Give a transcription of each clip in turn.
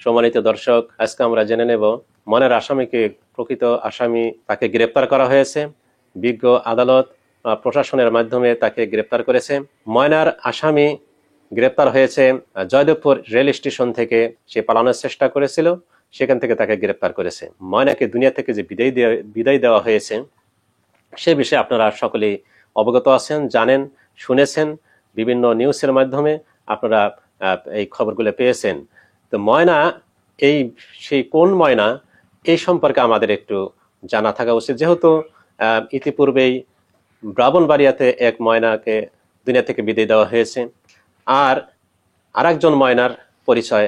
সম্মানিত দর্শক, আজকে আমরা জেনে নেব ময়নার আসামিকে, প্রকৃত আসামি, তাকে গ্রেপ্তার করা হয়েছে। বিজ্ঞ আদালত প্রশাসনের মাধ্যমে তাকে গ্রেপ্তার করেছে। ময়নার আসামি গ্রেপ্তার হয়েছে জয়দেবপুর রেল স্টেশন থেকে। সে পালানোর চেষ্টা করেছিল, সেখান থেকে তাকে গ্রেপ্তার করেছে। ময়নাকে দুনিয়া থেকে যে বিদায় দেওয়া হয়েছে সে বিষয়ে আপনারা সকলেই অবগত আছেন, জানেন, শুনেছেন। বিভিন্ন নিউজের মাধ্যমে আপনারা এই খবরগুলো পেয়েছেন। তো ময়না, সেই কোন ময়না, এই সম্পর্কে আমাদের একটু জানা থাকা উচিত, যেহেতু ইতিপূর্বেই ব্রাহ্মণবাড়িয়াতে এক ময়নাকে দুনিয়া থেকে বিদায় দেওয়া হয়েছে। আর আরেকজন ময়নার পরিচয়,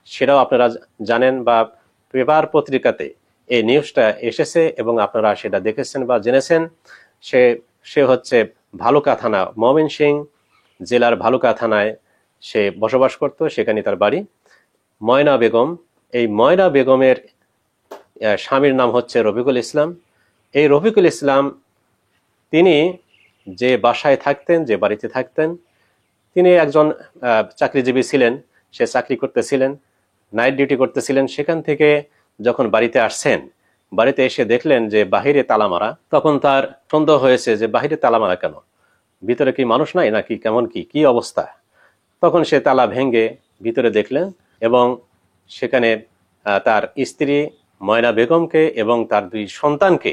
সেটাও আপনারা জানেন, বা পেপার পত্রিকাতে এই নিউজটা এসেছে এবং আপনারা সেটা দেখেছেন বা জেনেছেন। সে হচ্ছে ভালুকা থানা, ময়মনসিংহ জেলার ভালুকা থানায় সে বসবাস করত, সেখানে তার বাড়ি। ময়না বেগম, এই ময়না বেগমের স্বামীর নাম হচ্ছে রফিকুল ইসলাম। এই রফিকুল ইসলাম, তিনি যে বাসায় থাকতেন, যে বাড়িতে থাকতেন, তিনি একজন চাকরিজীবী ছিলেন। সে চাকরি করতেছিলেন, নাইট ডিউটি করতেছিলেন। সেখান থেকে যখন বাড়িতে আসছেন, বাড়িতে এসে দেখলেন যে বাহিরে তালা মারা। তখন তার সন্দেহ হয়েছে যে বাহিরে তালা মারা কেন, ভিতরে কি মানুষ নাই নাকি, কেমন কি অবস্থা। তখন সে তালা ভেঙে ভিতরে দেখলেন এবং সেখানে তার স্ত্রী ময়না বেগমকে এবং তার 2 সন্তানকে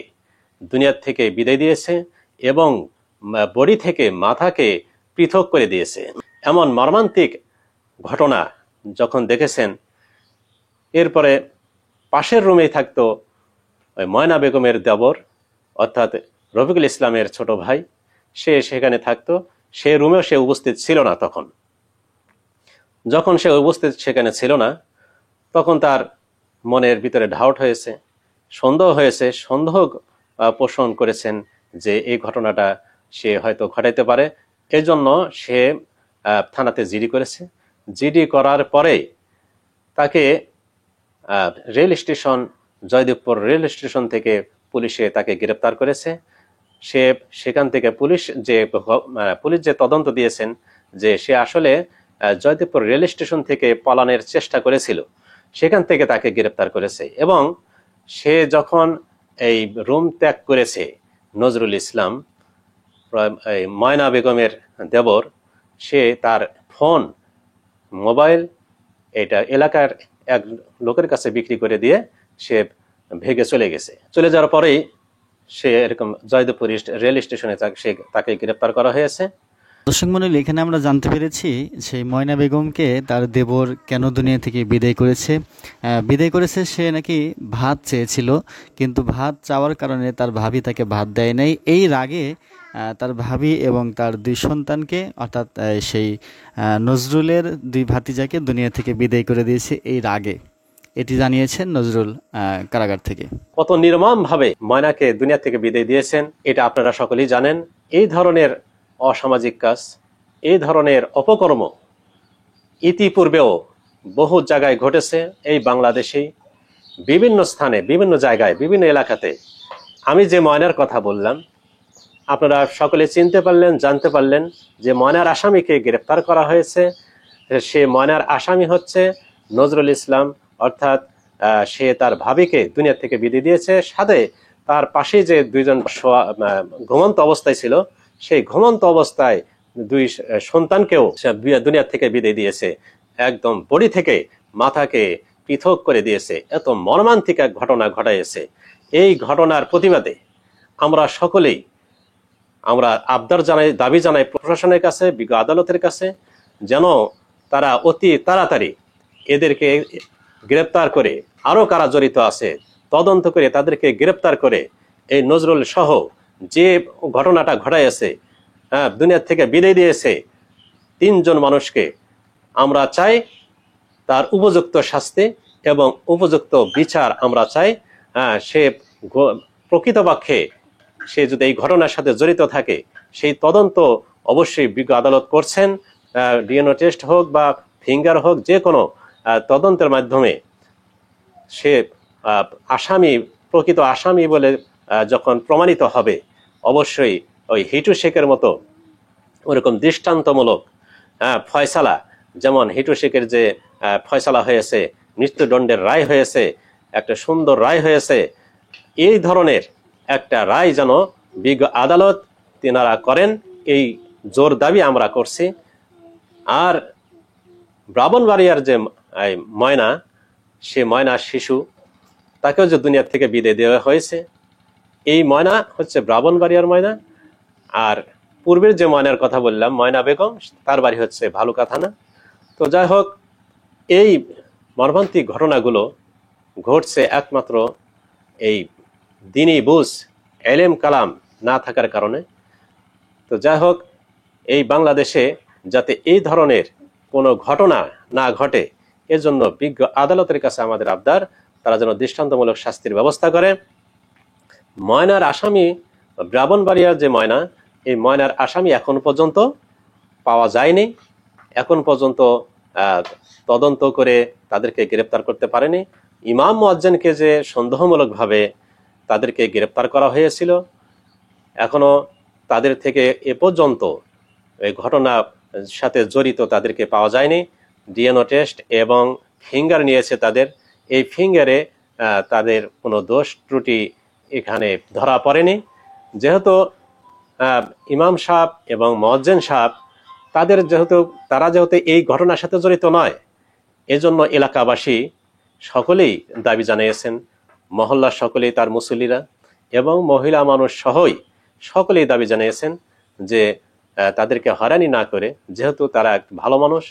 দুনিয়ার থেকে বিদায় দিয়েছে এবং বডি থেকে মাথাকে পৃথক করে দিয়েছে। এমন মর্মান্তিক ঘটনা যখন দেখেছেন, এরপরে পাশের রুমেই থাকতো ওই ময়না বেগমের দেবর, অর্থাৎ রফিকুল ইসলামের ছোট ভাই। সে সেখানে থাকতো, সে রুমেও সে উপস্থিত ছিল না। যখন সে উপস্থিত সেখানে ছিল না, তখন তার মনের ভিতরে ডাউট হয়েছে, সন্দেহ হয়েছে, সন্দেহ পোষণ করেছেন যে এই ঘটনাটা সে হয়তো ঘটাইতে পারে। এজন্য সে থানাতে জিডি করেছে। জিডি করার পরে তাকে rail station, Joydebpur rail station থেকে পুলিশে তাকে গ্রেপ্তার করেছে। সেখান থেকে পুলিশ যে তদন্ত দিয়েছেন যে সে আসলে জয়দেবপুর রেল স্টেশন থেকে পালানোর চেষ্টা করেছিল, সেখান থেকে তাকে গ্রেপ্তার করেছে। এবং সে যখন এই রুম ত্যাগ করেছে, নজরুল ইসলাম, ময়না বেগমের দেবর, সে তার ফোন, মোবাইল, এটা এলাকার এক লোকের কাছে বিক্রি করে দিয়ে সে ভেগে চলে গেছে। চলে যাওয়ার পরেই সে এরকম জয়দেবপুর রেল স্টেশনে তাকে গ্রেপ্তার করা হয়েছে। দর্শক মণ্ডলী, এখানে আমরা জানতে পেরেছি সেই ময়না বেগমকে তার দেবর কেন দুনিয়া থেকে বিদায় করেছে। সে নাকি ভাত চেয়েছিল, কিন্তু ভাত চাওয়ার কারণে তার ভাবি তাকে ভাত দেয় নাই। এই রাগে তার ভাবি এবং তার 2 সন্তানকে, অর্থাৎ সেই নজরুলের 2 ভাতিজাকে দুনিয়া থেকে বিদায় করে দিয়েছে এই রাগে। এটি জানিয়েছেন নজরুল কারাগার থেকে। কত নির্মম ভাবে ময়নাকে দুনিয়া থেকে বিদায় দিয়েছেন এটা আপনারা সকলেই জানেন। এই ধরনের অসামাজিক কাজ, এই ধরনের অপকর্ম ইতিপূর্বেও বহু জায়গায় ঘটেছে। এই বাংলাদেশেই বিভিন্ন স্থানে, বিভিন্ন জায়গায়, বিভিন্ন এলাকাতে। আমি যে ময়নার কথা বললাম, আপনারা সকলে চিনতে পারলেন, জানতে পারলেন যে ময়নার আসামিকে গ্রেপ্তার করা হয়েছে। সে ময়নার আসামি হচ্ছে নজরুল ইসলাম, অর্থাৎ সে তার ভাবিকে দুনিয়া থেকে বিদায় দিয়েছে। সাথে তার পাশে যে 2 জন ঘুমন্ত অবস্থায় ছিল, সেই ঘুমন্ত অবস্থায় 2 সন্তানকেও দুনিয়া থেকে বিদায় দিয়েছে। একদম বডি থেকে মাথাকে পৃথক করে দিয়েছে। এত মর্মান্তিক এক ঘটনা ঘটাইছে। এই ঘটনার প্রতিবাদে আমরা সকলেই আবদার জানাই, দাবি জানাই প্রশাসনের কাছে, বিজ্ঞ আদালতের কাছে, যেন তারা অতি তাড়াতাড়ি এদেরকে গ্রেপ্তার করে, আরো কারা জড়িত আছে তদন্ত করে তাদেরকে গ্রেপ্তার করে এই নজরুল সহ যে ঘটনাটা ঘটাইছে, দুনিয়া থেকে বিদায় দিয়েছে 3 জন মানুষকে, আমরা চাই তার উপযুক্ত শাস্তি এবং উপযুক্ত বিচার আমরা চাই। সে প্রকৃতপক্ষে সে যদি এই ঘটনার সাথে জড়িত থাকে, সেই তদন্ত অবশ্যই বিজ্ঞ আদালত করছেন। ডিএনএ টেস্ট হোক বা ফিঙ্গার হোক, যে কোনো তদন্তের মাধ্যমে সে প্রকৃত আসামি বলে যখন প্রমাণিত হবে, অবশ্যই ওই হিটু শেখের মতো ওরকম দৃষ্টান্তমূলক ফয়সালা, যেমন হিটু শেখের যে ফয়সালা হয়েছে মৃত্যুদণ্ডের রায় হয়েছে, একটা সুন্দর রায় হয়েছে, এই ধরনের একটা রায় যেন বিজ্ঞ আদালত তিনারা করেন, এই জোর দাবি আমরা করছি। আর ব্রাহ্মণবাড়িয়ার যে ময়না, সে ময়না শিশু, তাকেও যে দুনিয়া থেকে বিদায় দেওয়া হয়েছে, এই ময়না হচ্ছে ব্রাহ্মণবাড়িয়ার ময়না। আর পূর্বের যে ময়নার কথা বললাম, ময়না বেগম, তার বাড়ি হচ্ছে ভালুকা থানা। তো যাই হোক, এই মর্মান্তিক ঘটনাগুলো ঘটছে একমাত্র এই দিনী বুঝ, এলেম কালাম না থাকার কারণে। তো যাই হোক, এই বাংলাদেশে যাতে এই ধরনের কোনো ঘটনা না ঘটে, এজন্য বিজ্ঞ আদালতের কাছে আমাদের আবদার, তারা যেন দৃষ্টান্তমূলক শাস্তির ব্যবস্থা করে। ময়নার আসামি, ব্রাহ্মণবাড়িয়ার যে ময়না, এই ময়নার আসামি এখন পর্যন্ত পাওয়া যায়নি। এখন পর্যন্ত তদন্ত করে তাদেরকে গ্রেপ্তার করতে পারেনি। ইমাম মুয়াজ্জিনকে যে সন্দেহমূলকভাবে তাদেরকে গ্রেপ্তার করা হয়েছিল, এখনো তাদের থেকে এ পর্যন্ত এই ঘটনার সাথে জড়িত তাদেরকে পাওয়া যায়নি। ডিএনএ টেস্ট এবং ফিঙ্গার নিয়েছে তাদের, এই ফিঙ্গারে তাদের কোনো দোষ ত্রুটি এখানে ধরা পড়েনি। যেহেতু ইমাম সাহেব এবং মুয়াজ্জিন সাহেব তারা যেহেতু এই ঘটনার সাথে জড়িত নয়, এজন্য এলাকাবাসী সকলেই দাবি জানিয়েছেন, মহল্লার সকলেই, তার মুসল্লিরা এবং মহিলা মানুষ সহই সকলেই দাবি জানিয়েছেন যে তাদেরকে হয়রানি না করে, যেহেতু তারা এক ভালো মানুষ,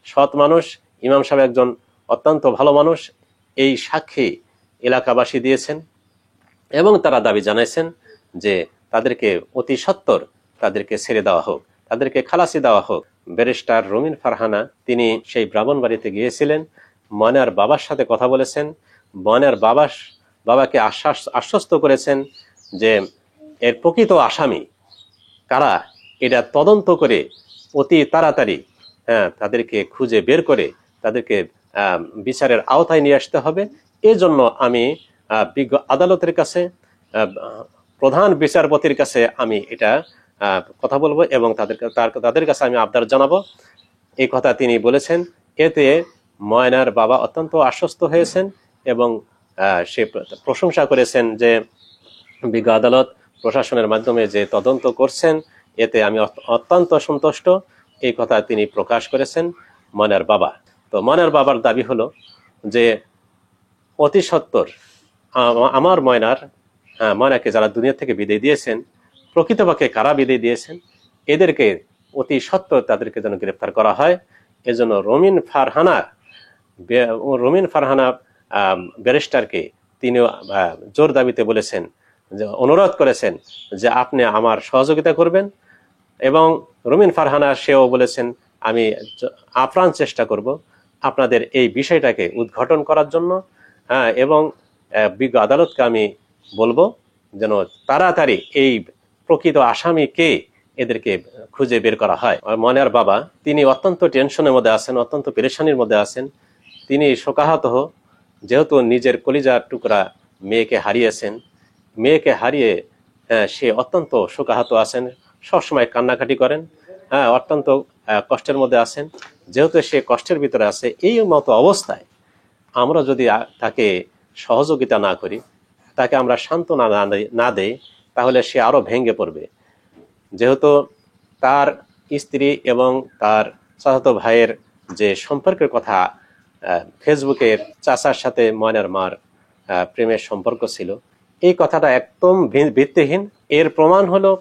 সৎ মানুষ, ইমাম সাহেব একজন অত্যন্ত ভালো মানুষ, এই সাক্ষী এলাকাবাসী দিয়েছেন। এবং তারা দাবি জানাইছেন যে তাদেরকে অতি সত্বর তাদেরকে ছেড়ে দেওয়া হোক, তাদেরকে খালাসি দেওয়া হোক। ব্যারিস্টার রুমিন ফারহানা, তিনি সেই ব্রাহ্মণবাড়িতে গিয়েছিলেন, ময়নার বাবার সাথে কথা বলেছেন, ময়নার বাবাকে আশ্বস্ত করেছেন যে এর প্রকৃত আসামি কারা, এটা তদন্ত করে অতি তাড়াতাড়ি তাদেরকে খুঁজে বের করে তাদেরকে বিচারের আওতায় নিয়ে আসতে হবে। এজন্য আমি বিজ্ঞ আদালতের কাছে, প্রধান বিচারপতির কাছে আমি এটা কথা বলবো এবং তাদের কাছে আমি আবদার জানাবো, এই কথা তিনি বলেছেন। এতে ময়নার বাবা অত্যন্ত আশ্বস্ত হয়েছেন এবং সে প্রশংসা করেছেন যে বিজ্ঞ আদালত প্রশাসনের মাধ্যমে যে তদন্ত করছেন, এতে আমি অত্যন্ত সন্তুষ্ট, এই কথা তিনি প্রকাশ করেছেন ময়নার বাবা। তো ময়নার বাবার দাবি হলো যে অতি সত্বর আমার ময়নাকে যারা দুনিয়া থেকে বিদায় দিয়েছেন, প্রকৃতপক্ষে কারা বিদায় দিয়েছেন, এদেরকে অতি সত্বর তাদেরকে যেন গ্রেফতার করা হয়। এজন্য রুমিন ফারহানা ব্যারিস্টারকে তিনি জোর দাবিতে বলেছেন, যে অনুরোধ করেছেন যে আপনি আমার সহযোগিতা করবেন। এবং রুমিন ফারহানা সেও বলেছেন, আমি আপ্রাণ চেষ্টা করব আপনাদের এই বিষয়টাকে উদ্ঘাটন করার জন্য, এবং বিজ্ঞ আদালতকে আমি বলবো যেন তাড়াতাড়ি এই প্রকৃত আসামি কে, এদেরকে খুঁজে বের করা হয়। ময়নার বাবা, তিনি অত্যন্ত টেনশনের মধ্যে আছেন, অত্যন্ত পেরেশানির মধ্যে আছেন। তিনি শোকাহত, যেহেতু নিজের কলিজার টুকরা মেয়েকে হারিয়েছেন, মেয়েকে হারিয়ে সে অত্যন্ত শোকাহত আছেন, সবসময় কান্নাকাটি করেন, অত্যন্ত কষ্টের মধ্যে আছেন। যেহেতু সে কষ্টের ভিতরে আছে, এই মতো অবস্থায় আমরা যদি তাকে সহযোগিতা না করি, তাকে আমরা সান্ত্বনা না দেই, তাহলে সে আরো ভেঙে পড়বে। যেহেতু তার স্ত্রী এবং তার চাচাতো ভাইয়ের যে সম্পর্কের কথা, ফেসবুকের চাচার সাথে ময়নার মার প্রেমের সম্পর্ক ছিল, এই কথাটা একদম ভিত্তিহীন। এর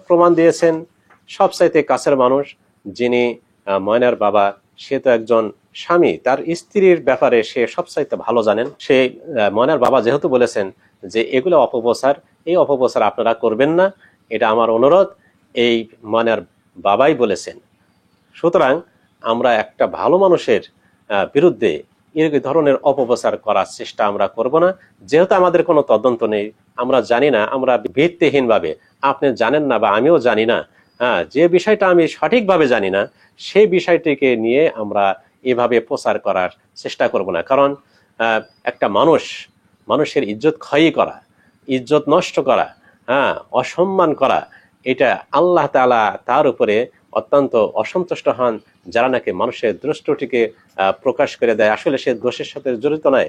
প্রমাণ দিয়েছেন সবচাইতে কাছের মানুষ, যিনি ময়নার বাবা, সে তো একজন স্বামী, তার স্ত্রীর ব্যাপারে সে সবচাইতে ভালো জানেন। সে ময়নার বাবা যেহেতু বলেছেন যে এগুলো অপপ্রচার, এই অপপ্রচার আপনারা করবেন না, এটা আমার অনুরোধ, এই ময়নার বাবাই বলেছেন। সুতরাং আমরা একটা ভালো মানুষের বিরুদ্ধে এই ধরনের অপপ্রচার করার চেষ্টা আমরা করব না। যেহেতু আমাদের কোনো তদন্ত নেই, আমরা জানি না, আমরা ভিত্তিহীন ভাবে, আপনি জানেন না বা আমিও জানি না, যে বিষয়টা আমি সঠিকভাবে জানি না, সেই বিষয়টিকে নিয়ে আমরা এভাবে প্রচার করার চেষ্টা করব না। কারণ একটা মানুষের ইজ্জত ক্ষয় করা, ইজ্জত নষ্ট করা, অসম্মান করা, এটা আল্লাহ তাআলা তার উপরে অত্যন্ত অসন্তুষ্ট হন। যারা নাকি মানুষের দৃষ্টিটিকে প্রকাশ করে দেয়, আসলে সে দোষের সাথে জড়িত নয়।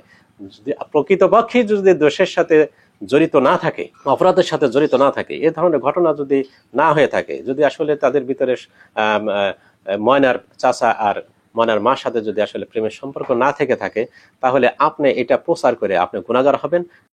যদি প্রকৃতপক্ষে যদি দোষের সাথে জড়িত না থাকে, অপরাধের সাথে জড়িত না থাকে, এ ধরনের ঘটনা যদি না হয়ে থাকে, যদি আসলে তাদের ভিতরে ময়নার চাচা আর ময়নার মার সাথে যদি আসলে প্রেমের সম্পর্ক না থেকে থাকে, তাহলে আপনি এটা প্রচার করে আপনি গুনাহগার হবেন।